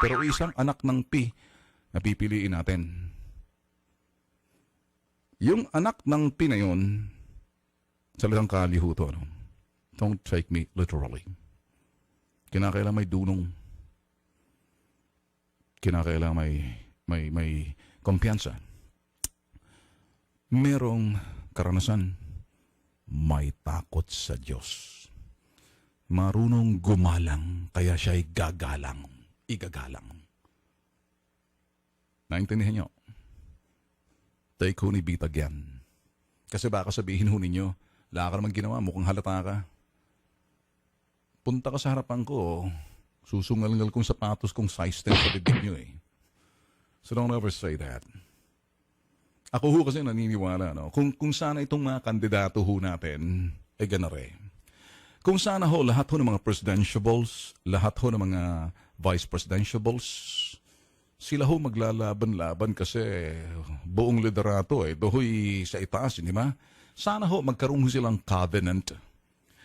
Pero isang anak ng P na pipiliin natin. Yung anak ng P na yun, salitang kaliho to, ano? Don't take me literally. Kinakailangan may dunong. Kinakailangan may kumpiyansa. Merong karanasan. May takot sa Diyos. Marunong gumalang, kaya siya'y gagalang. Igagalang. Naintindihan niyo? Take ho ni bitag yan. Kasi baka sabihin ho ninyo, wala ka naman ginawa, mukhang halata ka. Punta ka sa harapan ko, susungal-ngal kong sapatos kong size 10 sa bibig nyo eh. So don't ever say that. Ako ho kasi naniniwala, no? Kung sana itong mga kandidato ho natin, ay ganare. Kung sana ho, lahat ho ng mga presidentiables, lahat ho ng mga vice presidentiables, sila ho maglalaban-laban kasi buong liderato eh, dohoy sa itaas, hindi ba? Sana ho magkaroon ho silang covenant.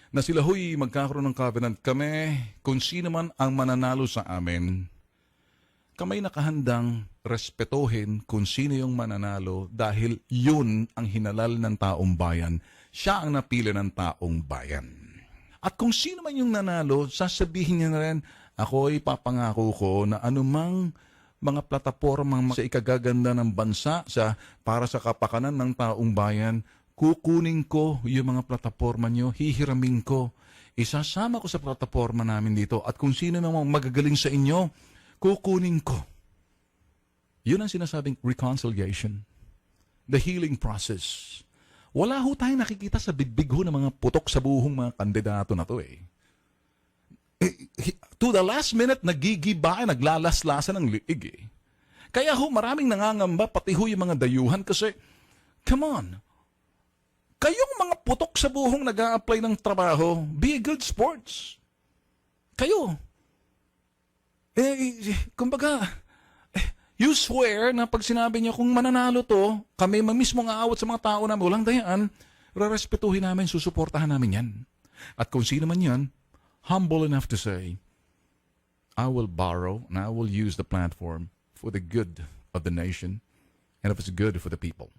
Na sila ho'y magkakaroon ng covenant. Kami, kung sino man ang mananalo sa amin, kamay nakahandang respetuhin kung sino yung mananalo dahil yun ang hinalal ng taong bayan. Siya ang napili ng taong bayan. At kung sino man yung nanalo, sasabihin niya na rin, ako'y papangako ko na anumang mga platapormang sa ikagaganda ng bansa para sa kapakanan ng taong bayan, kukunin ko yung mga plataporma nyo, hihiramin ko. Isasama ko sa plataporma namin dito at kung sino namang magagaling sa inyo, kukunin ko. Yun ang sinasabing reconciliation. The healing process. Wala ho tayong nakikita sa bigbig ho ng mga putok sa buhong mga kandidato na to eh. To the last minute, nagigiba, naglalaslasan ng liig eh. Kaya ho, maraming nangangamba, pati ho yung mga dayuhan kasi, come on, kayong mga putok sa buhong nag-a-apply ng trabaho, be a good sports. Kayo. Kumbaga, you swear na pag sinabi niyo kung mananalo to, kami mismo nga awat sa mga tao na walang dayaan, rerespetuhin namin, susuportahan namin yan. At kung sino man yan, humble enough to say, I will borrow and I will use the platform for the good of the nation and if it's good for the people.